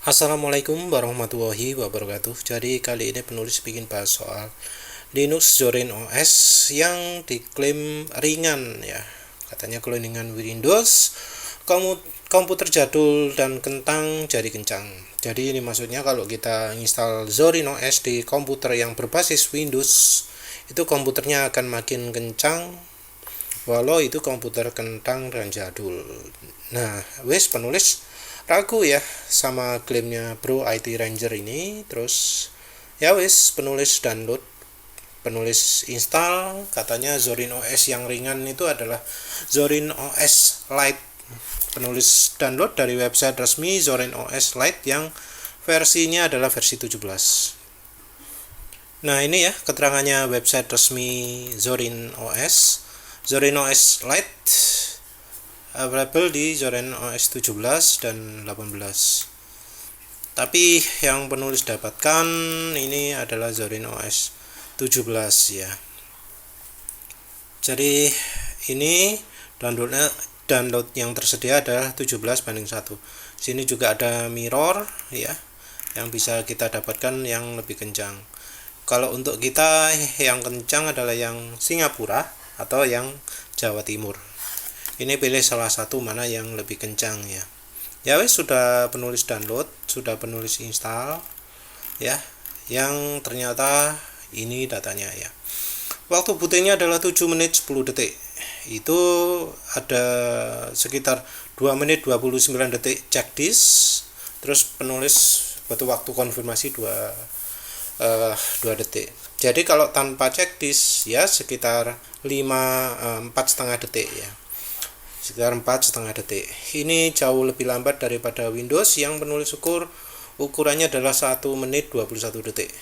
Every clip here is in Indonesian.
Assalamualaikum warahmatullahi wabarakatuh. Jadi kali ini penulis bikin bahas soal Linux Zorin OS yang diklaim ringan ya. Katanya kalau dengan Windows komputer jadul dan kentang jadi kencang. Jadi ini maksudnya kalau kita install Zorin OS di komputer yang berbasis Windows, itu komputernya akan makin kencang walau itu komputer kentang dan jadul. Nah, penulis ragu ya sama klaimnya Bro IT Ranger ini. Terus penulis install, katanya Zorin OS yang ringan itu adalah Zorin OS Lite. Penulis download dari website resmi Zorin OS Lite yang versinya adalah versi 17. Nah, ini ya keterangannya website resmi Zorin OS. Zorin OS Lite available di Zorin OS 17 dan 18. Tapi yang penulis dapatkan ini adalah Zorin OS 17 ya. Jadi ini download yang tersedia adalah 17:1. Sini juga ada mirror ya, yang bisa kita dapatkan yang lebih kencang. Kalau untuk kita yang kencang adalah yang Singapura atau yang Jawa Timur. Ini pilih salah satu mana yang lebih kencang ya. Sudah penulis download, sudah penulis install ya. Yang ternyata ini datanya ya. Waktu bootingnya adalah 7 menit 10 detik. Itu ada sekitar 2 menit 29 detik check disk. Terus penulis butuh waktu konfirmasi 2 detik. Jadi kalau tanpa check disk ya sekitar 4,5 detik ya. Sekitar 4,5 detik. Ini jauh lebih lambat daripada Windows yang penulis ukurannya adalah 1 menit 21 detik.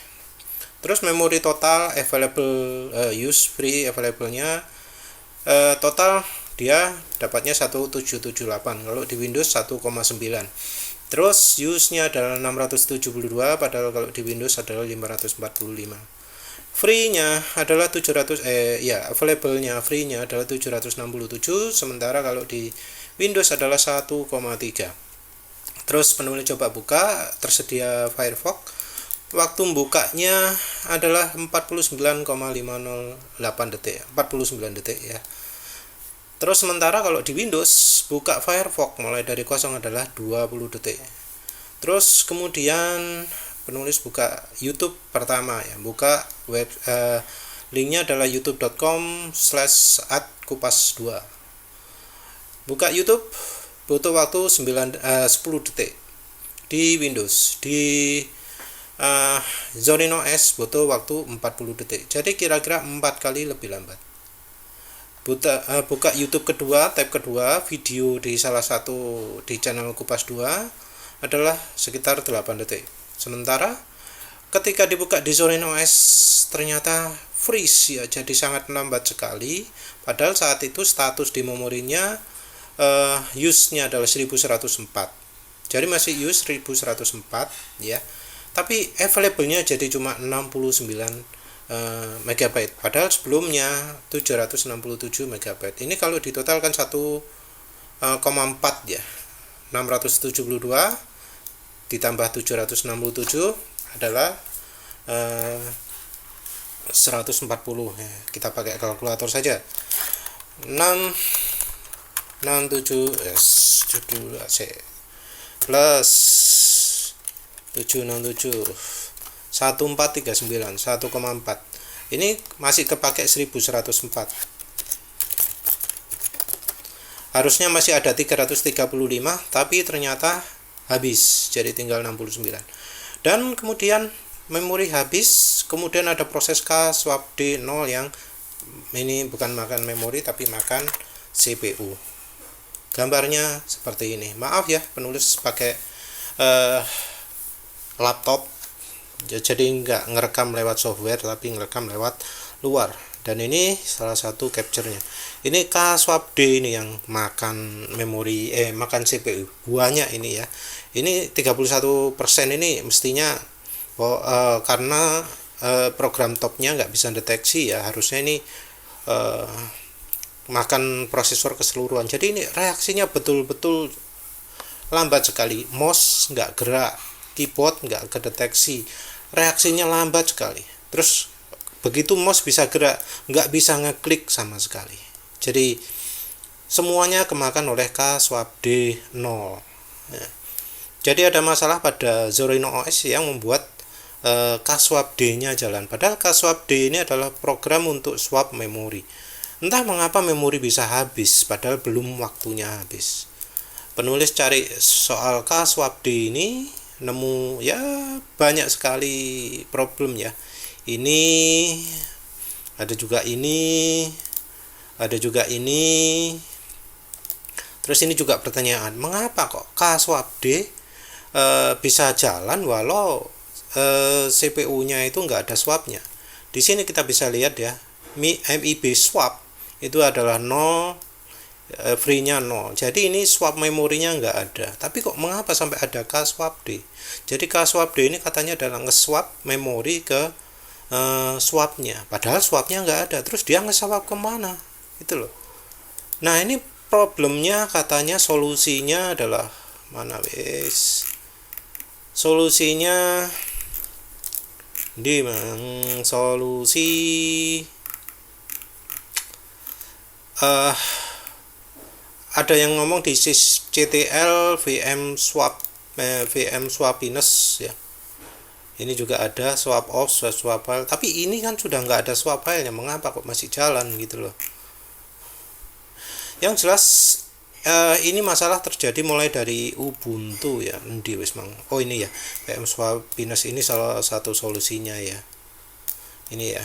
Terus memori total available use free available-nya total dia dapatnya 1778. Kalau di Windows 1,9. Terus use-nya adalah 672, padahal kalau di Windows adalah 545. Free-nya adalah 700 available-nya free-nya adalah 767, sementara kalau di Windows adalah 1,3. Terus penulis coba buka, tersedia Firefox. Waktu bukanya adalah 49,508 detik, 49 detik ya. Terus sementara kalau di Windows buka Firefox mulai dari kosong adalah 20 detik. Terus kemudian penulis buka YouTube pertama ya, buka linknya adalah youtube.com/@kupas2. Buka YouTube butuh waktu 10 detik. Di Windows, di Zorin OS butuh waktu 40 detik. Jadi kira-kira 4 kali lebih lambat. Buka YouTube kedua, tab kedua, video di salah satu di channel Kupas 2 adalah sekitar 8 detik. Sementara ketika dibuka di Zorin OS ternyata freeze ya, jadi sangat lambat sekali. Padahal saat itu status di memorinya use-nya adalah 1104. Jadi masih use 1104 ya. Tapi available-nya jadi cuma 69 MB. Padahal sebelumnya 767 MB. Ini kalau ditotalkan 1,4 ya. 672 ditambah 767 adalah 140 ya. Kita pakai kalkulator saja. 667 plus 767 1439 1,4. Ini masih kepakai 1104. Harusnya masih ada 335, tapi ternyata habis, jadi tinggal 69. Dan kemudian memori habis, kemudian ada proses swap D0 yang ini bukan makan memori tapi makan CPU. Gambarnya seperti ini. Maaf ya, penulis pakai laptop, jadi nggak ngerekam lewat software tapi ngerekam lewat luar. Dan ini salah satu capture-nya. Ini swap D ini yang makan memori makan CPU. Buahnya ini ya. Ini 31% ini mestinya karena program topnya nggak bisa deteksi ya. Harusnya ini makan prosesor keseluruhan. Jadi ini reaksinya betul-betul lambat sekali. Mouse nggak gerak. keyboard nggak kedeteksi, reaksinya lambat sekali. Terus begitu mouse bisa gerak, nggak bisa ngeklik sama sekali. Jadi semuanya kemakan oleh Kaswab-D 0 ya. Jadi ada masalah pada Zorino OS yang membuat Kaswab-D nya jalan, padahal Kaswab-D ini adalah program untuk swap memori. Entah mengapa memori bisa habis padahal belum waktunya habis. Penulis cari soal Kaswab-D ini nemu ya banyak sekali problem ya. Ini ada juga ini, ada juga ini. Terus ini juga pertanyaan, mengapa kok Kaswab-D bisa jalan walau CPU-nya itu nggak ada swapnya. Di sini kita bisa lihat ya, MIB swap itu adalah 0, free-nya 0. Jadi ini swap memorinya nggak ada. Tapi kok mengapa sampai ada Kaswab-D? Jadi Kaswab-D ini katanya adalah nge-swap memori ke swapnya. Padahal swapnya nggak ada. Terus dia nge-swap kemana? Itu loh. Nah ini problemnya, katanya solusinya adalah mana wes? Solusinya di solusi ada yang ngomong di sysctl VM swapiness ya. Ini juga ada swap off, swap file, tapi ini kan sudah nggak ada swap filenya, mengapa kok masih jalan gitu loh. Yang jelas ini masalah terjadi mulai dari Ubuntu ya. Oh ini ya, VM swapiness ini salah satu solusinya ya. Ini ya.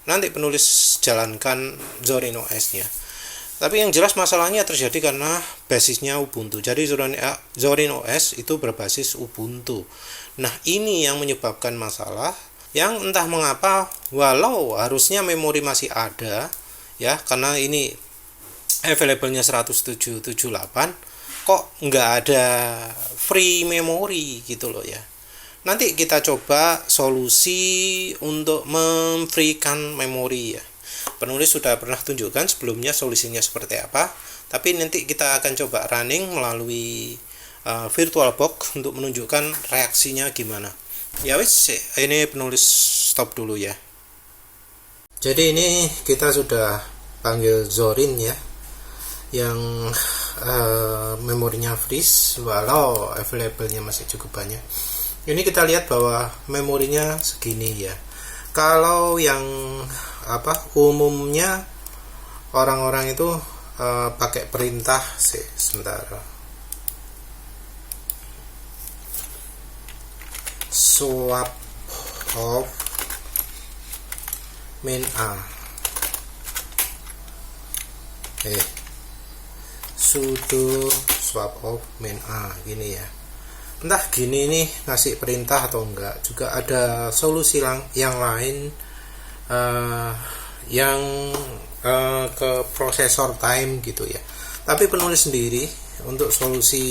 Nanti penulis jalankan Zorino OS-nya. Tapi yang jelas masalahnya terjadi karena basisnya Ubuntu. Jadi Zorino OS itu berbasis Ubuntu. Nah, ini yang menyebabkan masalah yang entah mengapa walau harusnya memori masih ada ya, karena ini available-nya 107.78 kok nggak ada free memory gitu loh ya. Nanti kita coba solusi untuk memfreekan memori ya. Penulis sudah pernah tunjukkan sebelumnya solusinya seperti apa, tapi nanti kita akan coba running melalui VirtualBox untuk menunjukkan reaksinya gimana. Ya wis, ini penulis stop dulu ya. Jadi ini kita sudah panggil Zorin ya, yang memorinya freeze walau available-nya masih cukup banyak. Ini kita lihat bahwa memorinya segini ya. Kalau yang umumnya orang-orang itu pakai perintah sebentar. Swap of main A. Sudo swap of main A gini ya. Entah gini nih ngasih perintah atau enggak. Juga ada solusi yang lain yang ke prosesor time gitu ya. Tapi penulis sendiri untuk solusi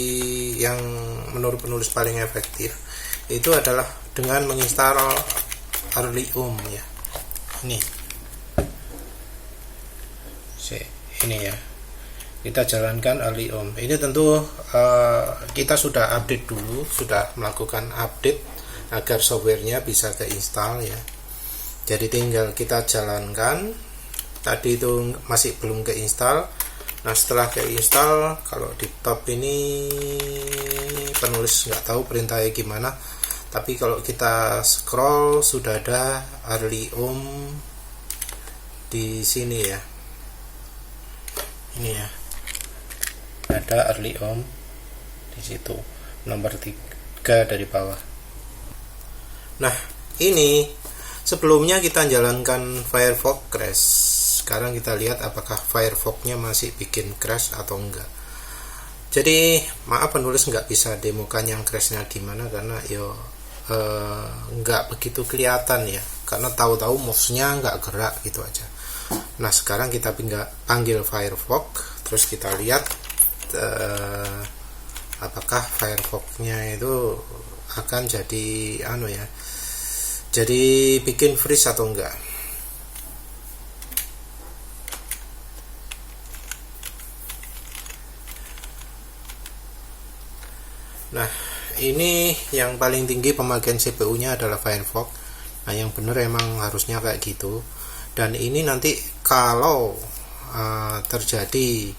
yang menurut penulis paling efektif itu adalah dengan menginstal Arlium ya. Ini ya. Kita jalankan Arlium. Ini tentu kita sudah update dulu, sudah melakukan update agar softwarenya bisa keinstall ya. Jadi tinggal kita jalankan. Tadi itu masih belum keinstall. Nah setelah keinstall, kalau di top ini penulis nggak tahu perintahnya gimana. Tapi kalau kita scroll sudah ada Arlium di sini ya. Ini ya. Ada Arlium di situ nomor 3 dari bawah. Nah ini sebelumnya kita jalankan Firefox crash. Sekarang kita lihat apakah Firefox-nya masih bikin crash atau enggak. Jadi maaf penulis nggak bisa demokan yang crashnya gimana karena nggak begitu kelihatan ya, karena tahu-tahu mouse-nya nggak gerak gitu aja. Nah sekarang kita panggil Firefox, terus kita lihat apakah Firefox-nya itu akan jadi jadi bikin freeze atau enggak. Nah ini yang paling tinggi pemakaian CPU nya adalah Firefox. Nah yang benar emang harusnya kayak gitu. Dan ini nanti kalau terjadi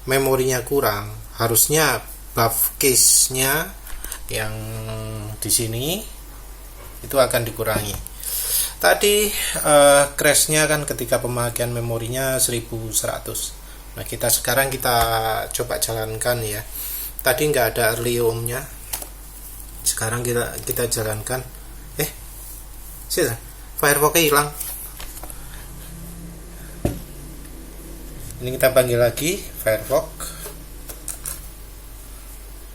memorinya kurang, harusnya buff case nya yang di sini itu akan dikurangi. Tadi crash-nya kan ketika pemakaian memorinya 1100. Nah sekarang kita coba jalankan ya. Tadi nggak ada early home-nya, sekarang kita jalankan. Firefox-nya hilang. Ini kita panggil lagi Firefox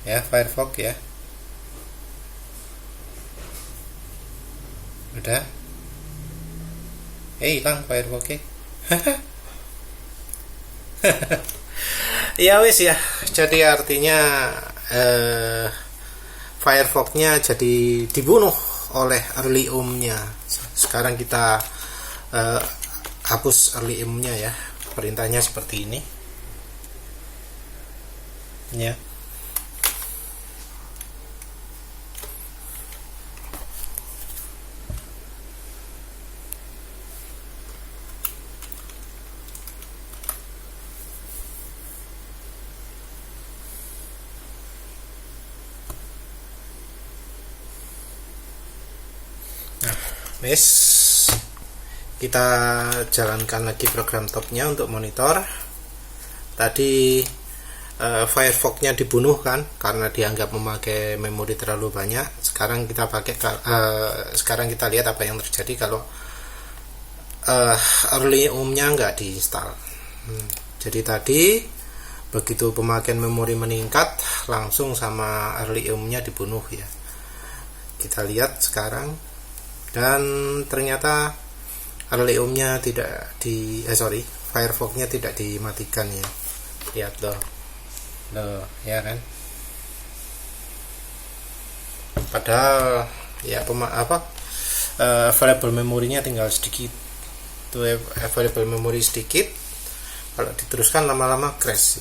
ya, Firefox ya. Udah hilang Firefox-nya. Ya wis ya, jadi artinya Firefox-nya jadi dibunuh oleh early home-nya. Sekarang kita hapus early home-nya ya. Perintahnya seperti ini ya. Wes, kita jalankan lagi program topnya untuk monitor. Tadi Firefox-nya dibunuh kan karena dianggap memakai memori terlalu banyak. Sekarang kita sekarang kita lihat apa yang terjadi kalau early home-nya nggak diinstal. Jadi tadi begitu pemakaian memori meningkat, langsung sama early home-nya dibunuh ya. Kita lihat sekarang. Dan ternyata early home-nya tidak Firefox-nya tidak dimatikan ya. Lihat loh ya kan. Padahal ya available memorinya tinggal sedikit. Itu available memory sedikit. Kalau diteruskan lama-lama crash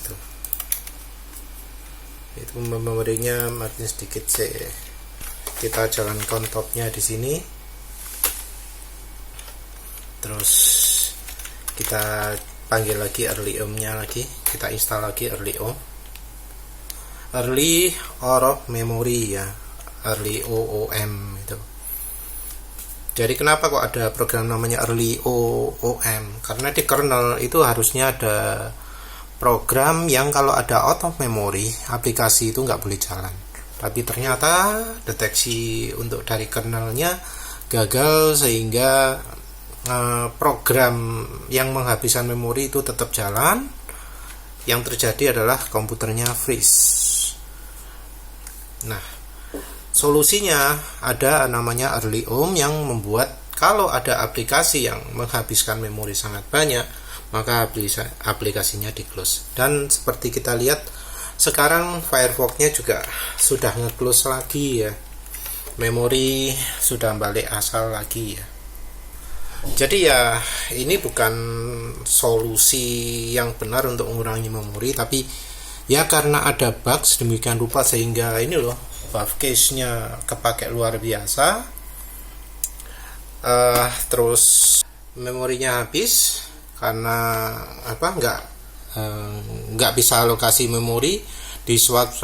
itu memorinya makin sedikit sih. Kita jalankan topnya di sini. Terus kita panggil lagi early home-nya lagi, kita install lagi early home, early or memory ya, early OOM itu. Jadi kenapa kok ada program namanya early OOM? Karena di kernel itu harusnya ada program yang kalau ada out of memory, aplikasi itu nggak boleh jalan. Tapi ternyata deteksi untuk dari kernelnya gagal sehingga program yang menghabiskan memori itu tetap jalan. Yang terjadi adalah komputernya freeze. Nah, solusinya ada namanya early home yang membuat kalau ada aplikasi yang menghabiskan memori sangat banyak, maka aplikasinya di close. Dan seperti kita lihat sekarang Firefox-nya juga sudah nge-close lagi ya. Memori sudah balik asal lagi ya. Jadi ya ini bukan solusi yang benar untuk mengurangi memori, tapi ya karena ada bug sedemikian rupa sehingga ini loh buff case-nya kepake luar biasa. Terus memorinya habis karena nggak bisa alokasi memori, di swap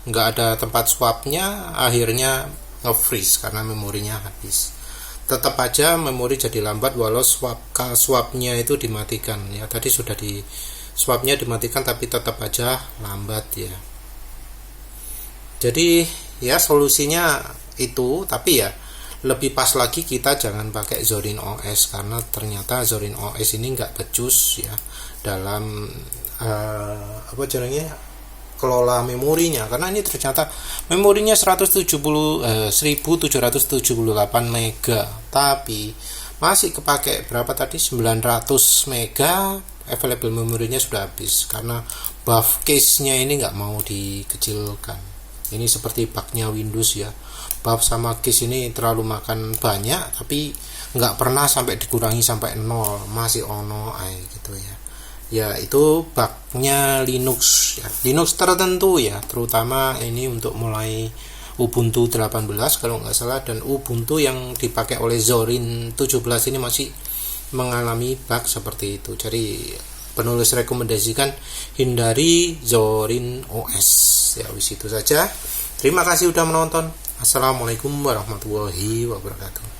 nggak ada tempat swapnya, akhirnya nge-freeze karena memorinya habis. Tetap aja memori jadi lambat walau swapnya itu dimatikan ya. Tadi sudah di swapnya dimatikan tapi tetap aja lambat ya. Jadi ya solusinya itu, tapi ya lebih pas lagi kita jangan pakai Zorin OS karena ternyata Zorin OS ini nggak becus ya dalam kelola memorinya, karena ini ternyata memorinya 1778 mega tapi masih kepake berapa tadi 900 mega. Available memorinya sudah habis karena buff case-nya ini nggak mau dikecilkan. Ini seperti bugnya Windows ya, buff sama case ini terlalu makan banyak tapi nggak pernah sampai dikurangi sampai 0, masih ono gitu ya. ya itu bugnya Linux ya. Linux tertentu ya, terutama ini untuk mulai Ubuntu 18 kalau nggak salah, dan Ubuntu yang dipakai oleh Zorin 17 ini masih mengalami bug seperti itu. Jadi penulis rekomendasikan hindari Zorin OS ya. Wis itu saja, terima kasih udah menonton. Assalamualaikum warahmatullahi wabarakatuh.